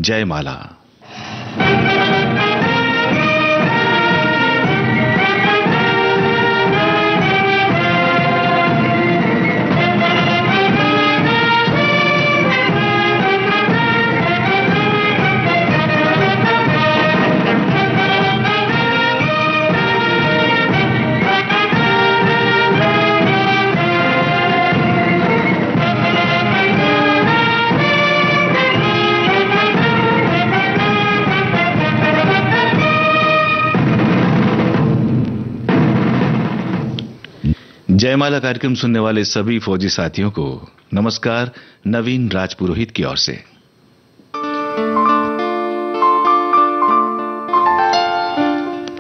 जयमाला। जयमाला कार्यक्रम सुनने वाले सभी फौजी साथियों को नमस्कार नवीन राजपुरोहित की ओर से।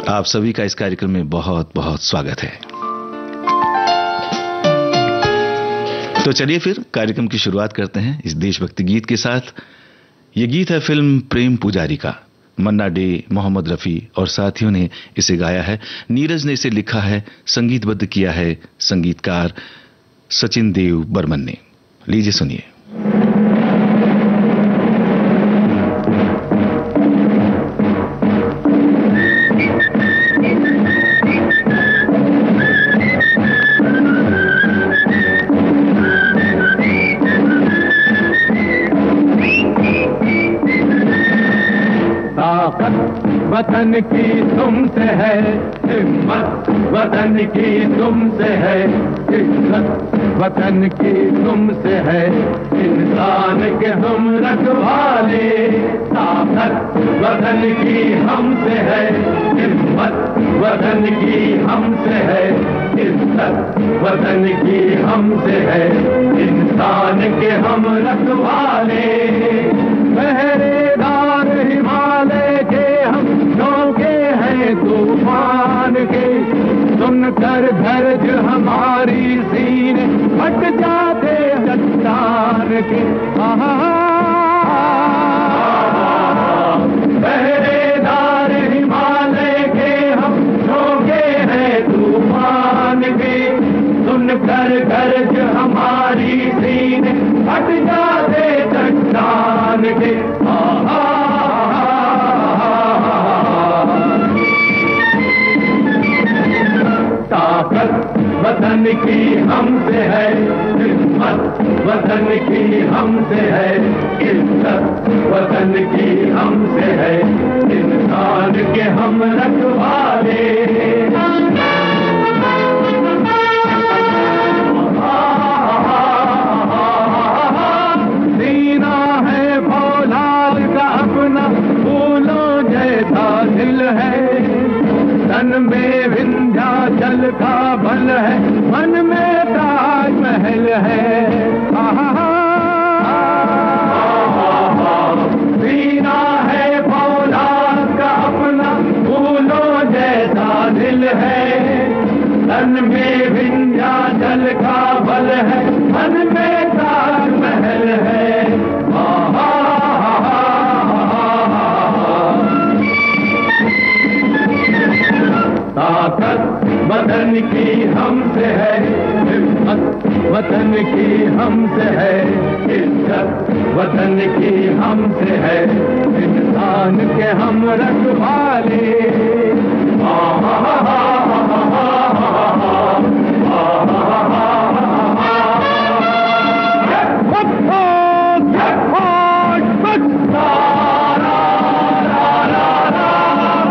आप सभी का इस कार्यक्रम में बहुत बहुत स्वागत है। तो चलिए फिर कार्यक्रम की शुरुआत करते हैं इस देशभक्ति गीत के साथ। ये गीत है फिल्म प्रेम पुजारी का। मन्ना डे, मोहम्मद रफी और साथियों ने इसे गाया है। नीरज ने इसे लिखा है, संगीतबद्ध किया है संगीतकार सचिन देव बर्मन ने। लीजिए सुनिए। वतन की तुमसे है हिम्मत, वतन की तुमसे है इज्जत, वतन की तुमसे है इंसान के हम रखवाले। ताकत वतन की हमसे है हिम्मत, वतन की हमसे है इज्जत, वतन की हमसे है इंसान के हम रखवाले। पहरेदार हिमालय के हम झोंके हैं तूफान के, सुनकर धर्ज हमारी सीने फट जाते चट्टान के। पहरेदार हिमालय के हम झोंके हैं तूफान के, सुनकर धर्ज हमारी सीने फट जाते चट्टान के। ताकत वतन की हमसे है हिम्मत, वतन की हमसे है इज्जत, वतन की हमसे है इंसान के हम रखवाले। सीना है फौलाद का अपना, फूलों जैसा दिल है, तन में विंध्याचल का बल है, मन में ताजमहल है। सीना है फौलाद का अपना, फूलों जैसा दिल है, तन में विंध्याचल का बल है, मन में ताजमहल है। ताकत वतन की हमसे है हिम्मत, वतन की हमसे है इज्जत, वतन की हमसे है इंसान के हम रखवाले।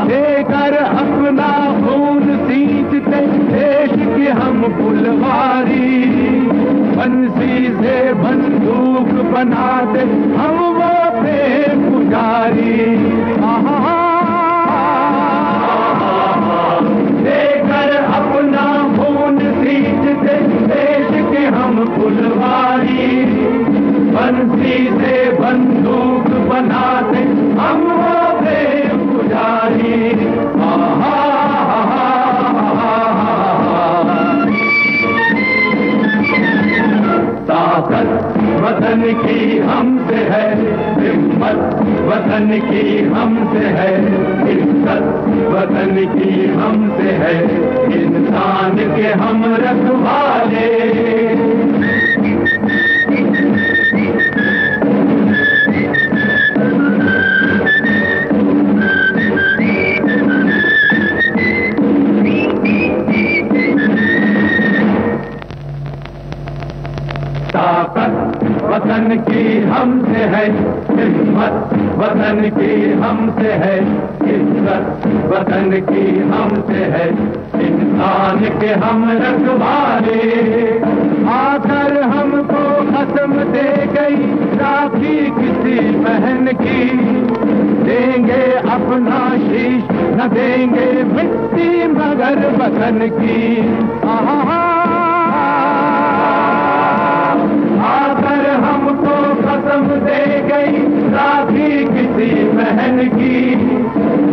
देकर अपना खून सींचते देश की हम फुलवारी, बंसी से बंदूक बनाते हम वो प्रेम पुजारी। देकर अपना खून सींचते देश के हम फुलवारी, बंसी से बंदूक बनाते हम वो प्रेम पुजारी। ताकत वतन की हमसे है हिम्मत, वतन की हमसे है इज्जत, वतन की हमसे है इंसान के हम रखवाले। हिम्मत वतन की हमसे है, इज्जत वतन की हमसे है, इंसान के हम रखवाले। आकर हमको कसम दे गई राखी किसी बहन की, देंगे अपना शीश न देंगे मिट्टी मगर वतन की। आकर हमको कसम दे गई राखी किसी बहन की,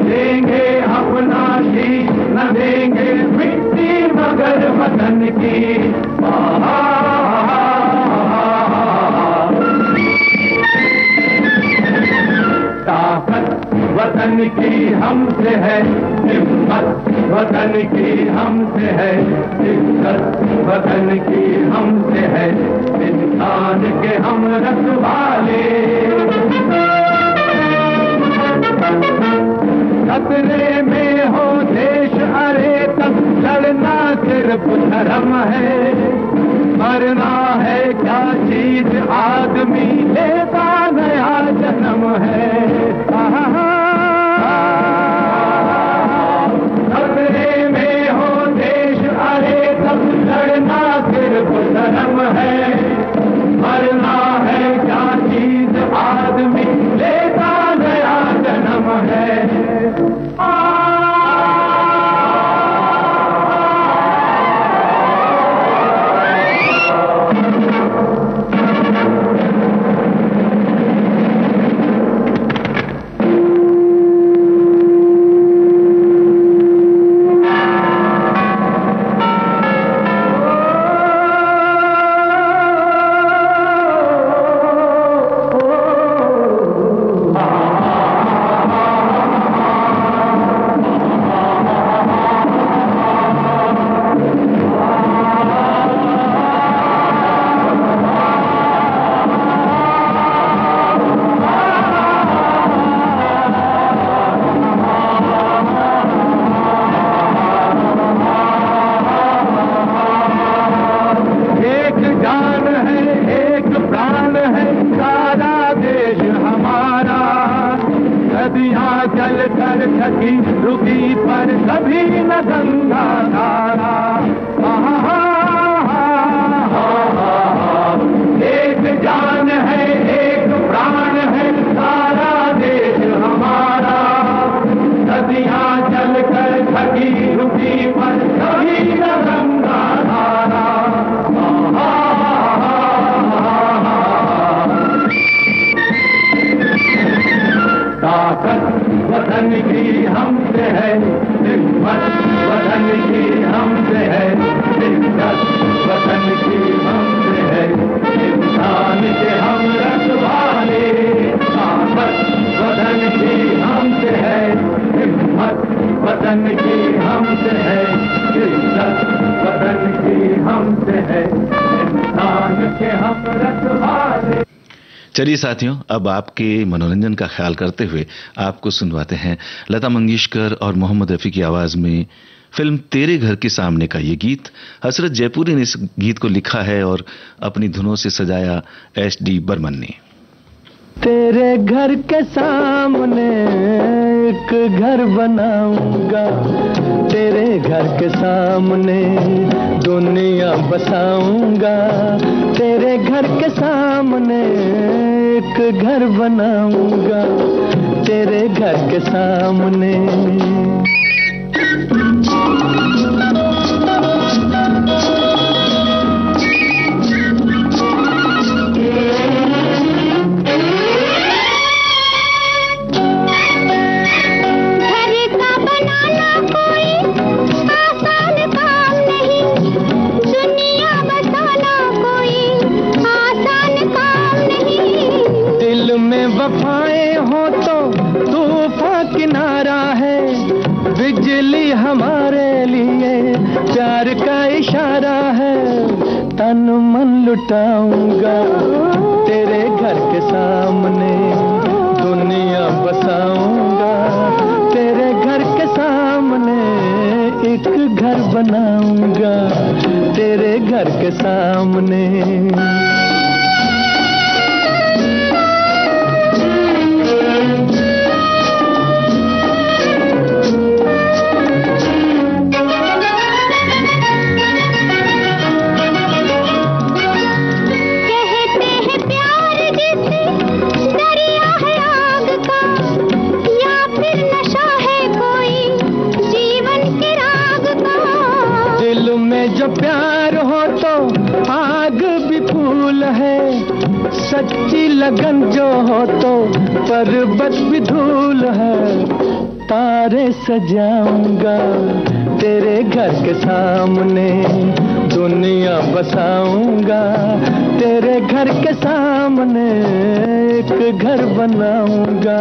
देंगे अपना शीश न देंगे मिट्टी मगर वतन की। ताकत वतन की हमसे है, हिम्मत वतन की हमसे है, इज्जत वतन की हमसे है, इंसान के हम रखवाले। खतरे में हो देश अरे तब लड़ना सिर्फ धर्म है, मरना है क्या चीज आदमी लेता नया जन्म है। खतरे में हो देश अरे तब लड़ना सिर्फ धर्म है, मरना है क्या चीज आदमी लेता नया जन्म है। रुकी पर कभी न गंगा धारा। एक जान है एक प्राण है सारा देश हमारा, नदियां चल कर थकी रुकी पर कभी न गंगा धारा। ताकत वतन की हमसे है, हिम्मत वतन की हमसे है, इज्जत वतन की हमसे है, इंसान के हम रखवाले। ताकत वतन की हमसे है, हिम्मत वतन की हमसे है, इज्जत वतन की हमसे है, इंसान के हम रखवाले। चलिए साथियों, अब आपके मनोरंजन का ख्याल करते हुए आपको सुनवाते हैं लता मंगेशकर और मोहम्मद रफी की आवाज में फिल्म तेरे घर के सामने का ये गीत। हसरत जयपुरी ने इस गीत को लिखा है और अपनी धुनों से सजाया एस.डी. बर्मन ने। तेरे घर के सामने एक घर बनाऊंगा, तेरे घर के सामने दुनिया बसाऊंगा, तेरे घर के सामने एक घर बनाऊंगा, तेरे घर के सामने। वफाएं हो तो तूफान किनारा है, बिजली हमारे लिए प्यार का इशारा है। तन मन लुटाऊंगा तेरे घर के सामने, दुनिया बसाऊंगा, तेरे घर के सामने एक घर बनाऊंगा, तेरे घर के सामने। गगन जो हो तो पर्वत भी धूल है। तारे सजाऊंगा तेरे घर के सामने, दुनिया बसाऊंगा तेरे घर के सामने, एक घर बनाऊंगा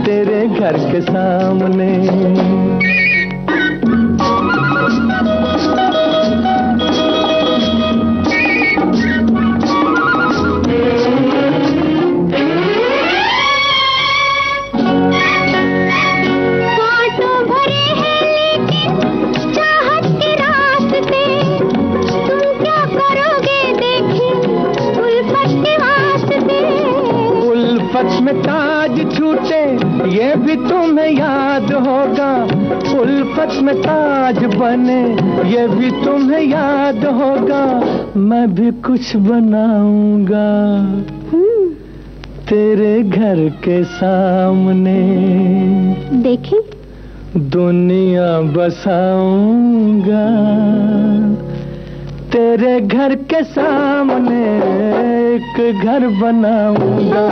तेरे घर के सामने। में ताज छूटे ये भी तुम्हें याद होगा, उल्फत में ताज बने ये भी तुम्हें याद होगा। मैं भी कुछ बनाऊंगा तेरे घर के सामने, देखी दुनिया बसाऊंगा तेरे घर के सामने, एक घर बनाऊंगा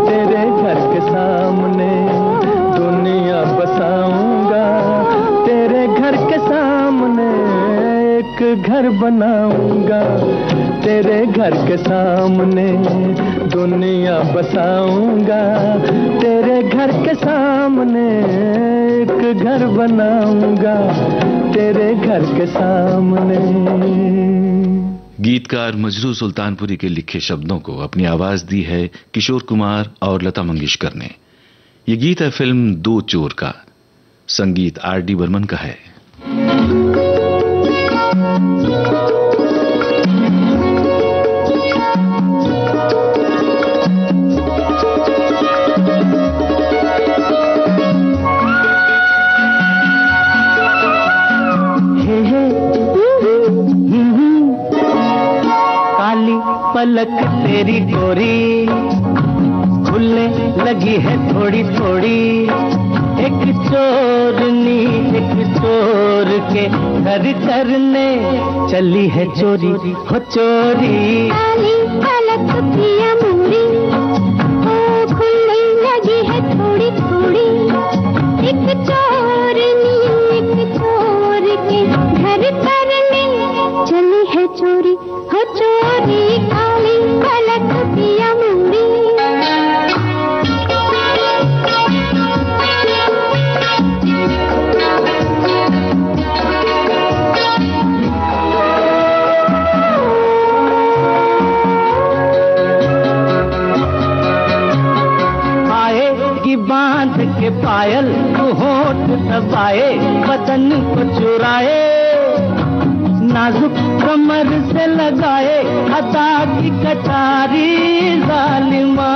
तेरे घर के सामने, दुनिया बसाऊंगा तेरे घर के सामने, एक घर बनाऊंगा तेरे घर के सामने, दुनिया बसाऊंगा तेरे घर के सामने, एक घर बनाऊंगा तेरे घर के सामने। गीतकार मजरू सुल्तानपुरी के लिखे शब्दों को अपनी आवाज दी है किशोर कुमार और लता मंगेशकर ने। ये गीत है फिल्म दो चोर का, संगीत R.D. बर्मन का है। पलक तेरी गोरी खुलने लगी है थोड़ी थोड़ी, एक चोरनी एक चोर के घर करने चली है चोरी हो चोरी। काली पलक पिया मुरी ओ खुलने लगी है थोड़ी थोड़ी, एक चोरनी एक चोर के घर करने चली है चोरी हो चोरी। बांध के पायल तू होठ दबाए, बदन को चुराए, नाजुक कमर से लगाए अदा की कटारी जालिमा।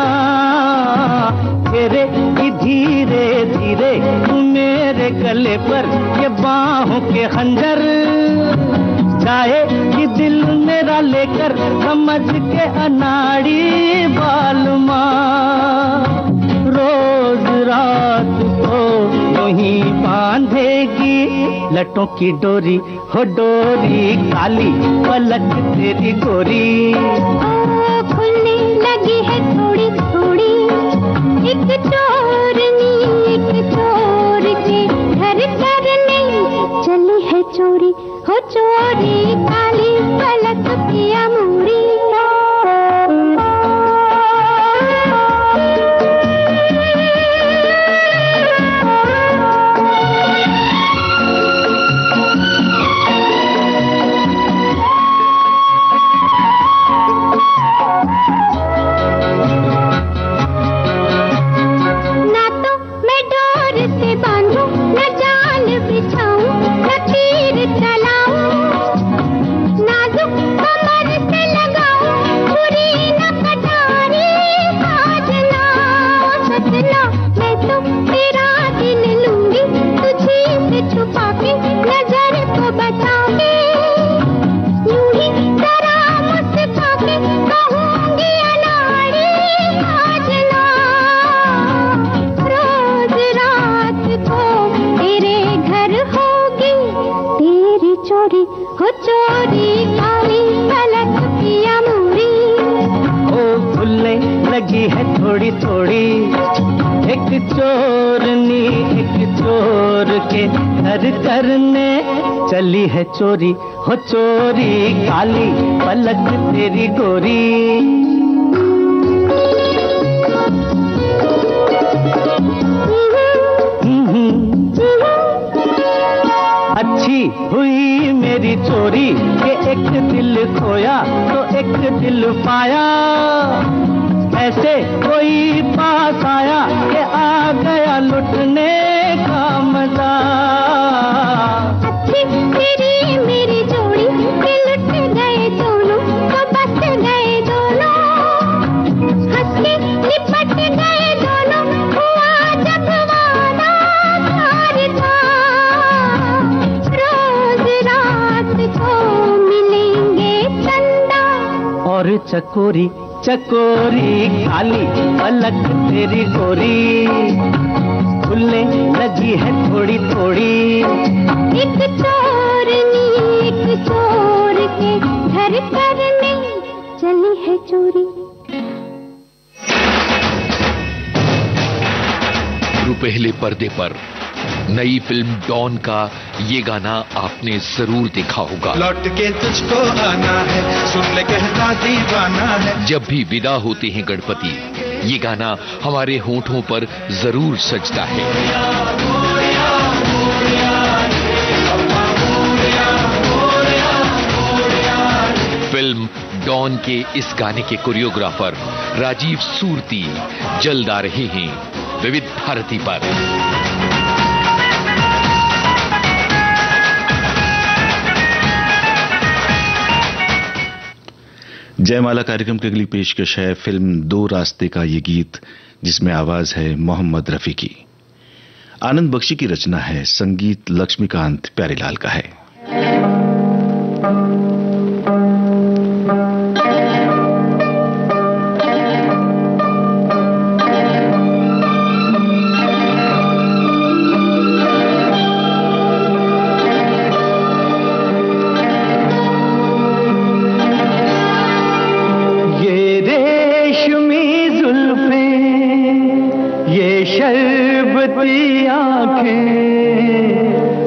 तेरे की धीरे धीरे तू मेरे गले पर ये बाहों के खंजर जाए, कि दिल मेरा लेकर समझ के अनाड़ी बालमा। रोज रात को वही बांधेगी लटों की डोरी हो डोरी, काली पलक तेरी गोरी खुलने लगी है थोड़ी थोड़ी, एक चोरनी एक चोर के घर करने चली है चोरी हो चोरी। काली पलक पिया मुरी थोड़ी थोड़ी, एक चोरनी एक चोर के घर करने चली है चोरी, हो चोरी काली पलक तेरी गोरी। अच्छी हुई मेरी चोरी के एक दिल खोया तो एक दिल पाया, ऐसे कोई पास आया कि आ गया लुटने का मजा। अच्छी तेरी मेरी जोड़ी के लुट गए दोनों, तो बच गए दोनों, हंस के लिपट गए दोनों, हुआ जब वादा प्यार था, रोज रात को मिलेंगे चंदा। और चकोरी चकोरी काली पलक तेरी गोरी, खुलने लगी है थोड़ी थोड़ी। एक चोरनी एक चोर के घर करने चली है चोरी। रुपहले पर्दे पर नई फिल्म डॉन का ये गाना आपने जरूर देखा होगा। लौट के तुझको आना है, सुन ले कहता दीवाना है। जब भी विदा होते हैं गणपति, ये गाना हमारे होठों पर जरूर सजता है। फिल्म डॉन के इस गाने के कोरियोग्राफर राजीव सूरती जल्द आ रहे हैं विविध भारती पर। जयमाला कार्यक्रम की अगली पेशकश है फिल्म दो रास्ते का ये गीत, जिसमें आवाज है मोहम्मद रफी की। आनंद बख्शी की रचना है, संगीत लक्ष्मीकांत प्यारेलाल का है। शर्बती आंखें,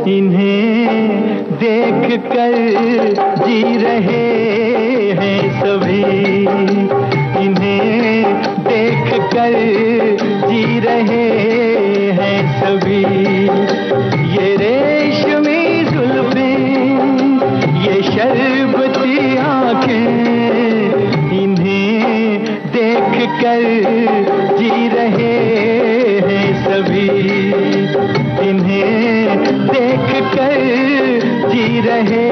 इन्हें देख कर जी रहे हैं सभी, इन्हें देख कर जी रहे हैं सभी। ये रेशमी जुल्फें, ये शर्बती आंखें, इन्हें देख कर जी रहे हैं सभी, इन्हें देख कर जी रहे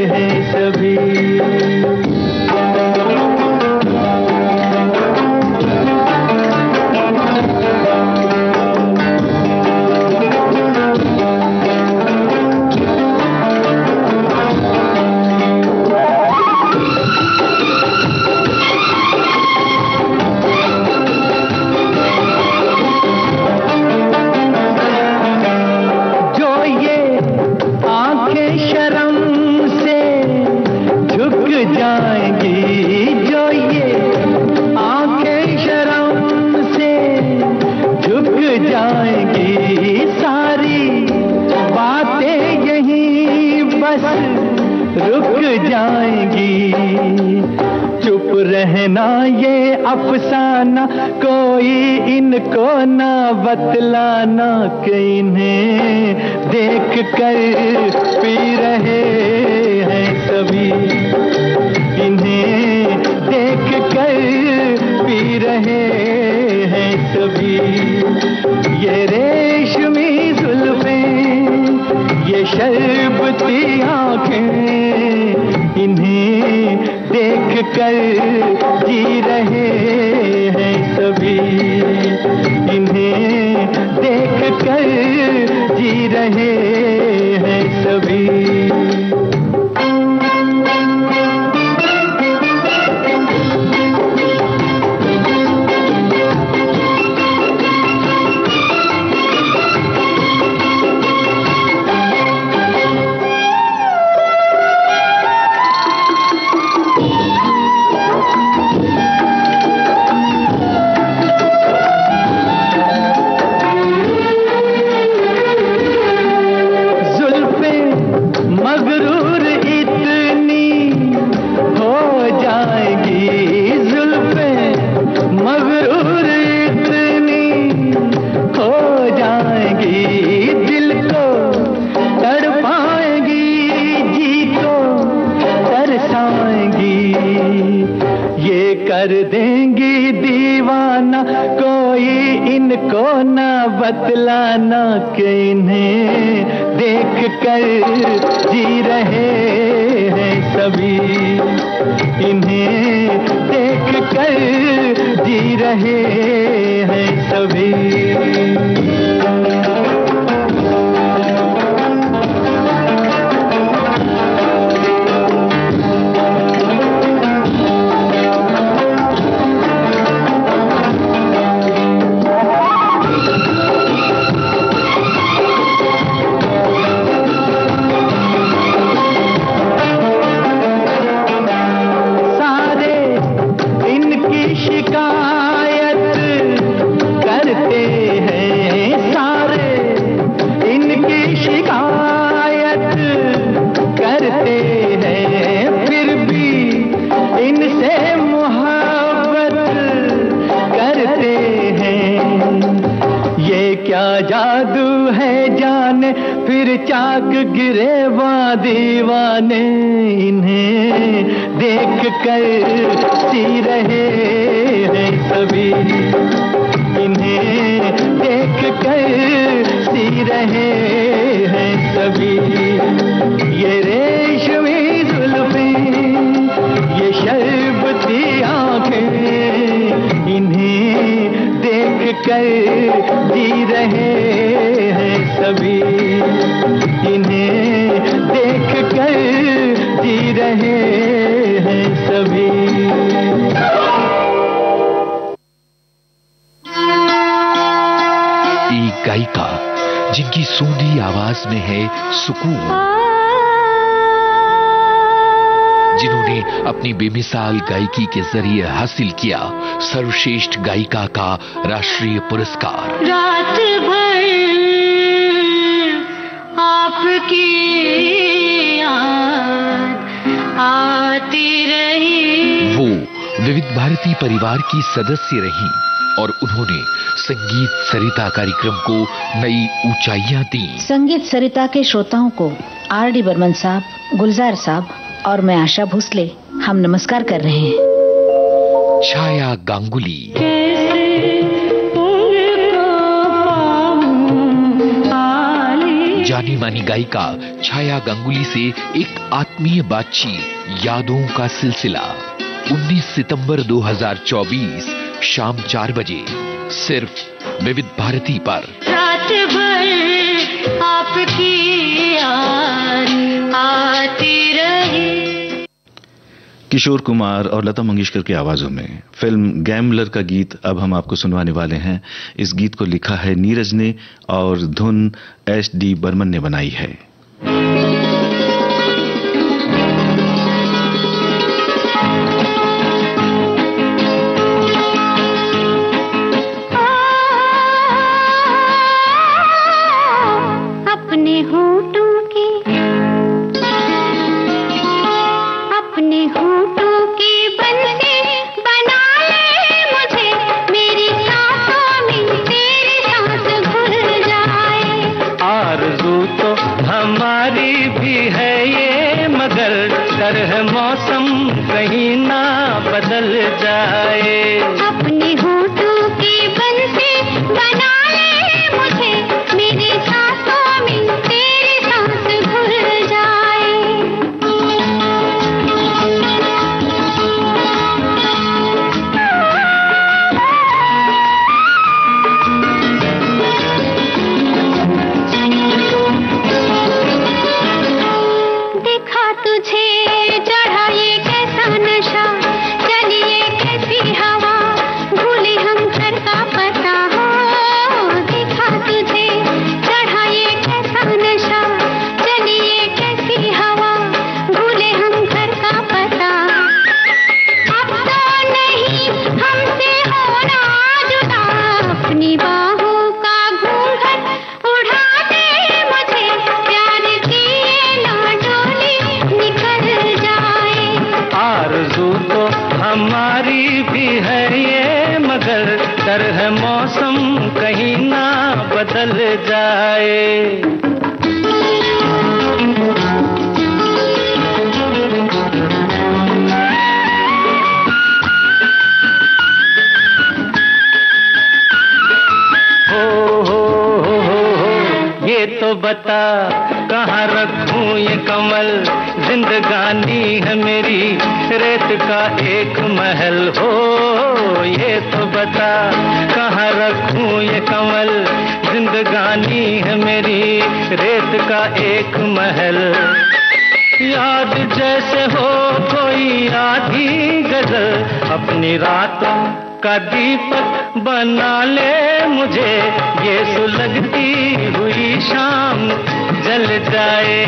हैं सभी। रहना ये अफसाना, कोई इनको ना बतलाना, कि इन्हें देख कर पी रहे हैं सभी, इन्हें देख कर पी रहे हैं सभी। ये रेशमी जुल्फें, ये शर्बती आंखें, इन्हें देख कर जी रहे हैं सभी, इन्हें देख कर जी रहे हैं सभी। को न बतलाना कि इन्हें देख कर जी रहे हैं सभी, इन्हें देख कर जी रहे हैं सभी। जादू है जाने फिर चाक गिरे दीवाने, इन्हें देख कर सी रहे हैं सभी, इन्हें देख कर सी रहे हैं सभी। ये रेशमी जुल्फें, ये शर्बती आंखें, इन्हें देख कर जी रहे हैं सभी, इन्हें देख कर जी रहे हैं सभी। एक गायिका जिनकी सूंधी आवाज में है सुकून, जिन्होंने अपनी बेमिसाल गायकी के जरिए हासिल किया सर्वश्रेष्ठ गायिका का राष्ट्रीय पुरस्कार। रात भर आपकी याद आती रही। वो विविध भारती परिवार की सदस्य रहीं और उन्होंने संगीत सरिता कार्यक्रम को नई ऊंचाइयां दी। संगीत सरिता के श्रोताओं को आर.डी. बर्मन साहब, गुलजार साहब और मैं आशा भोसले हम नमस्कार कर रहे हैं। छाया गांगुली, जानी मानी गायिका छाया गांगुली से एक आत्मीय बातचीत, यादों का सिलसिला। 19 सितंबर 2024 शाम 4 बजे सिर्फ विविध भारती पर। रात भर आपकी याद आती रही। किशोर कुमार और लता मंगेशकर की आवाजों में फिल्म गैम्बलर का गीत अब हम आपको सुनवाने वाले हैं। इस गीत को लिखा है नीरज ने और धुन एस.डी. बर्मन ने बनाई है। अपने होठों की, अपने होठों की बंसी बना ले मुझे, मेरी सांसों में तेरी सांस घुल जाए। आरज़ू तो हमारी भी है ये, मगर डर है मौसम कहीं ना बदल जाए। अपने होठों की बंसी बना ले मुझे, मेरी सांसों में तेरी सांस घुल जाए। देखा तुझे चढ़ा ये कैसा नशा, चलिए कैसी हवा, भूले हम घर का पता हो। देखा तुझे चढ़ा ये कैसा नशा, चलिए कैसी हवा, भूले हम घर का पता। अब तो नहीं हमसे होना जुदा, अपनी बाहों का घूंघट उड़ा दे मुझे, प्यार की ये नाडोली निकल जाए। आरज़ू तो हमारी भी है ये, मगर डर है मौसम कहीं ना बदल जाए। तो बता कहाँ रखूं ये कमल, जिंदगानी है मेरी रेत का एक महल हो। ये तो बता कहाँ रखूं ये कमल, जिंदगानी है मेरी रेत का एक महल। याद जैसे हो कोई आधी गजल, अपनी रातों का दीपक बना ले मुझे, ये सुलगती हुई शाम जल जाए।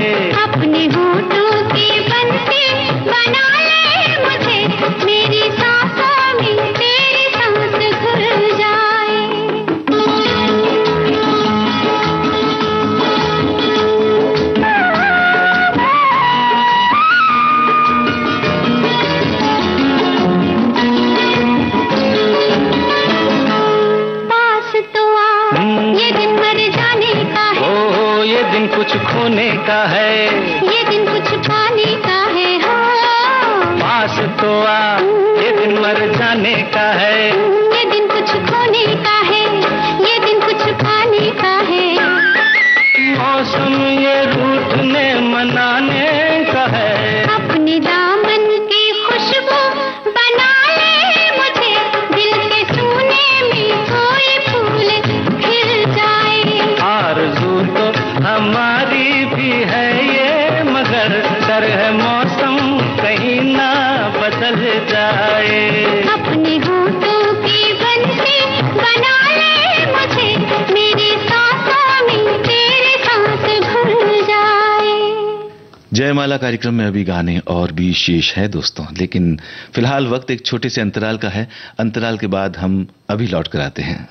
अपने होठों की बंसी बना ले मुझे, मेरी सांसों में तेरी सांस घुल जाए। कुछ खोने का है, ये दिन कुछ पाने का है। हाँ पास तो आ, ये दिन मर जाने का है। ये दिन कुछ खोने का है, ये दिन कुछ पाने का है। मौसम ये रूठने मनाने का है। अपने दामन की खुशबू बना ले मुझे, दिल के सूने में कोई फूल खिल जाए। आरज़ू तो हमारी भी है ये, मगर डर है मौसम कहीं ना बदल जाए। अपने होठों की बंसी बना ले मुझे, मेरी सांसों में तेरी सांस घुल जाए। जयमाला कार्यक्रम में अभी गाने और भी शेष है दोस्तों, लेकिन फिलहाल वक्त एक छोटे से अंतराल का है। अंतराल के बाद हम अभी लौट कर आते हैं।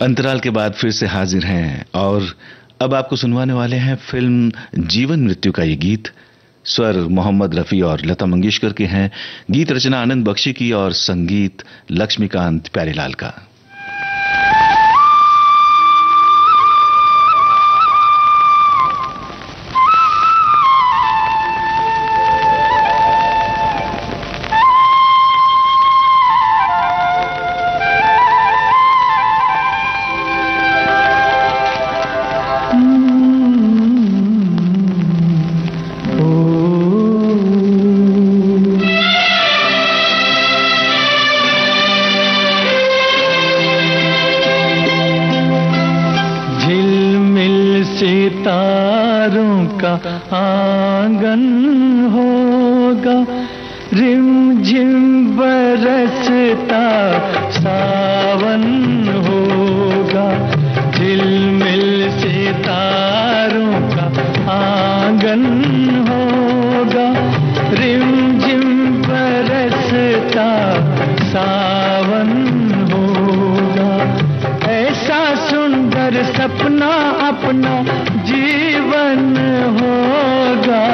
अंतराल के बाद फिर से हाजिर हैं और अब आपको सुनवाने वाले हैं फिल्म जीवन मृत्यु का ये गीत। स्वर मोहम्मद रफी और लता मंगेशकर के हैं, गीत रचना आनंद बख्शी की और संगीत लक्ष्मीकांत प्यारेलाल का। सितारों का आंगन होगा, रिमझिम बरसता सावन होगा। झिलमिल सितारों का आंगन होगा, रिमझिम बरसता सावन होगा। ऐसा सुंदर सपना अपना जीवन होगा।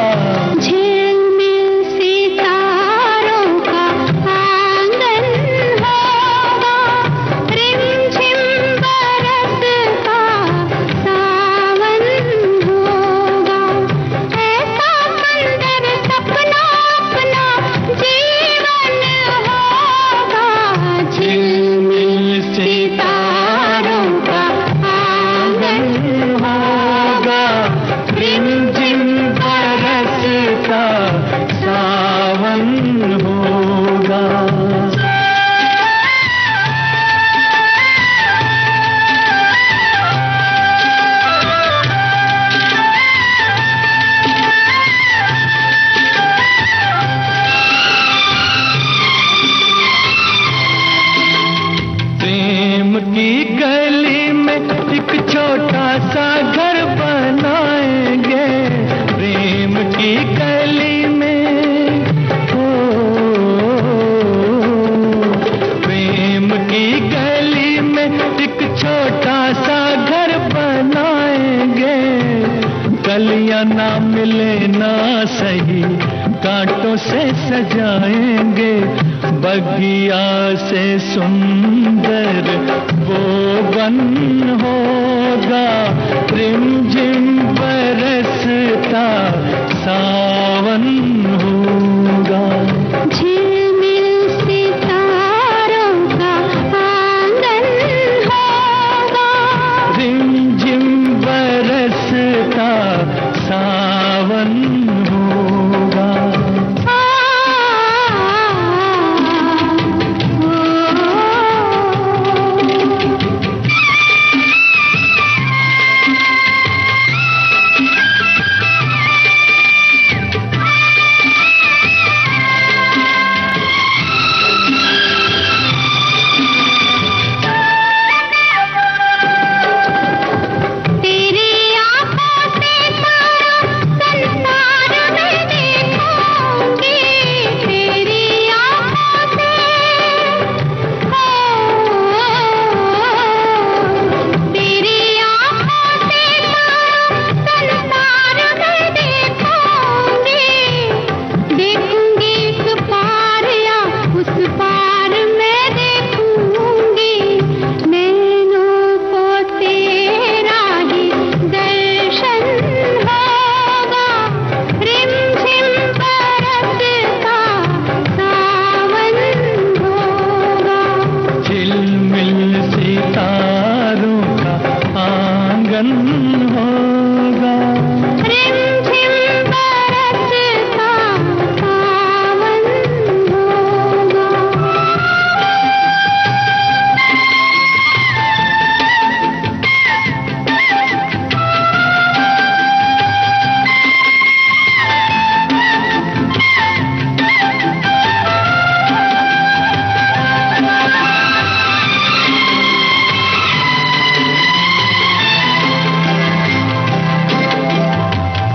झिलमिल सितारों का आंगन होगा, रिमझिम बरसता सावन होगा। ऐसा सुंदर सपना अपना जीवन होगा। झिलमिल सितारों का आंगन होगा, रिमझिम बरसता ना मिले ना सही, कांटों से सजाएंगे बगिया से सुंदर वो वन होगा। रिमझिम बरसता सावन होगा। झिलमिल सितारों का आंगन होगा। रिमझिम बरसता सावन होगा।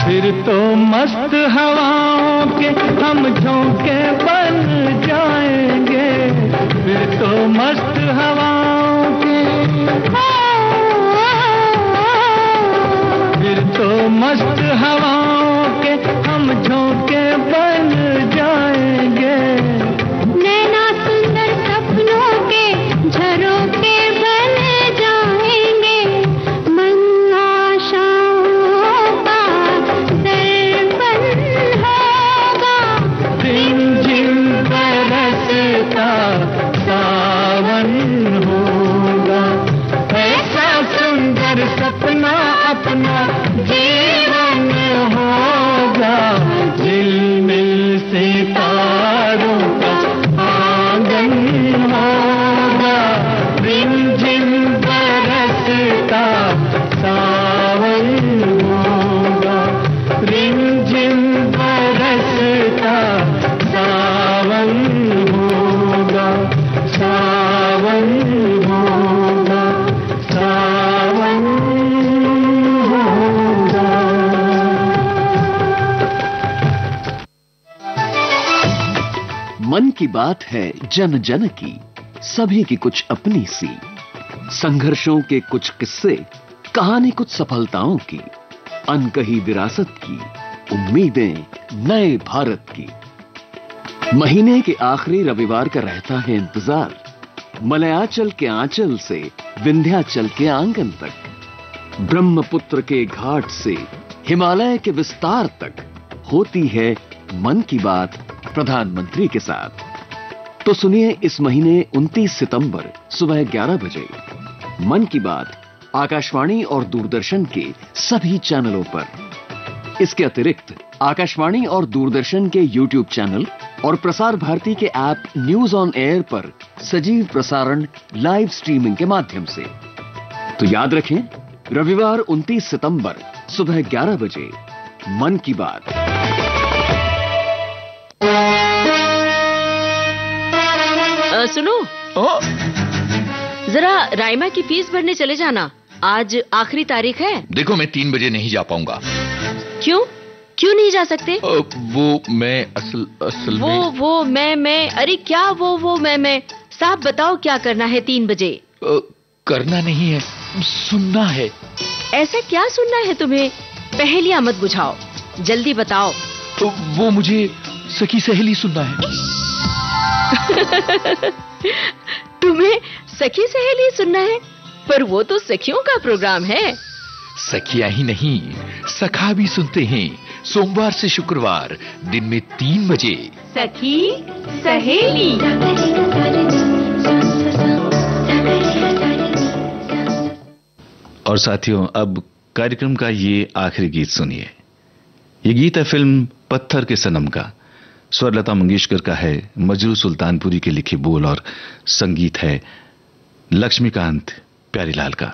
फिर तो मस्त हवाओं के हम झोंके बन जाएंगे। फिर तो मस्त हवाओं के, फिर तो मस्त हवाओं के हम झोंके बन जाएंगे। नैना सुंदर सपनों के झरोखे बन जाएंगे। मन आशाओं का दर्पण होगा। रिमझिम बरसता सावन होगा। ऐसा सुंदर सपना अपना जीवन होगा। झिलमिल सितारों का आंगन होगा। रिमझिम बरसता सावन होगा। रिमझिम बरसता सावन होगा। सावन होगा। सावन होगा। मन की बात है जन जन की, सभी की कुछ अपनी सी। संघर्षों के कुछ किस्से, कहानी कुछ सफलताओं की, अनकही विरासत की, उम्मीदें नए भारत की। महीने के आखिरी रविवार का रहता है इंतजार। मलयाचल के आंचल से विंध्याचल के आंगन तक, ब्रह्मपुत्र के घाट से हिमालय के विस्तार तक होती है मन की बात प्रधानमंत्री के साथ। तो सुनिए इस महीने 29 सितंबर सुबह 11 बजे मन की बात आकाशवाणी और दूरदर्शन के सभी चैनलों पर। इसके अतिरिक्त आकाशवाणी और दूरदर्शन के YouTube चैनल और प्रसार भारती के ऐप न्यूज ऑन एयर पर सजीव प्रसारण लाइव स्ट्रीमिंग के माध्यम से। तो याद रखें, रविवार 29 सितंबर सुबह 11 बजे मन की बात। सुनो, जरा राइमा की फीस भरने चले जाना, आज आखिरी तारीख है। देखो मैं 3 बजे नहीं जा पाऊंगा। क्यों क्यों नहीं जा सकते? वो मैं असल में मैं अरे क्या वो मैं साहब बताओ क्या करना है 3 बजे? करना नहीं है, सुनना है। ऐसा क्या सुनना है तुम्हें? पहेलियां मत बुझाओ। जल्दी बताओ। तो वो मुझे सखी सहेली सुनना है। तुम्हें सखी सहेली सुनना है? पर वो तो सखियों का प्रोग्राम है। सखियां ही नहीं, सखा भी सुनते हैं सोमवार से शुक्रवार दिन में 3 बजे। सखी सहेली। और साथियों, अब कार्यक्रम का ये आखिरी गीत सुनिए। ये गीत है फिल्म पत्थर के सनम का। स्वर लता मंगेशकर का है, मजरू सुल्तानपुरी के लिखे बोल और संगीत है लक्ष्मीकांत प्यारीलाल का।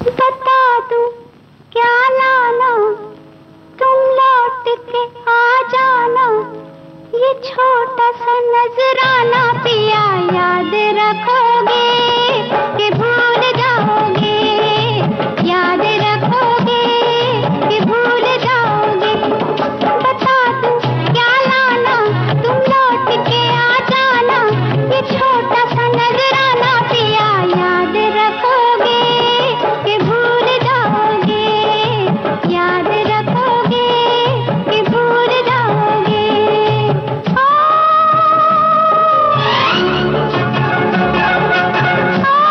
बता दूं क्या लाना, तुम लौट के आ जाना, ये छोटा सा नजराना पिया याद रखोगे कि भूल जाओगे, याद रखोगे कि भूल जाओगे। बता दूं क्या लाना, तुम लौट के आ जाना, ये छोटा सा नजराना पिया याद रखोगे कि भूल जाओगे, याद रखोगे कि भूल जाओगे। आ, आ,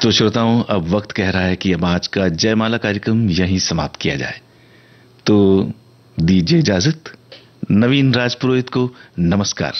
तो श्रोताओं, अब वक्त कह रहा है कि अब आज का जयमाला कार्यक्रम यहीं समाप्त किया जाए। तो दीजिए इजाजत। नवीन राजपुरोहित को नमस्कार।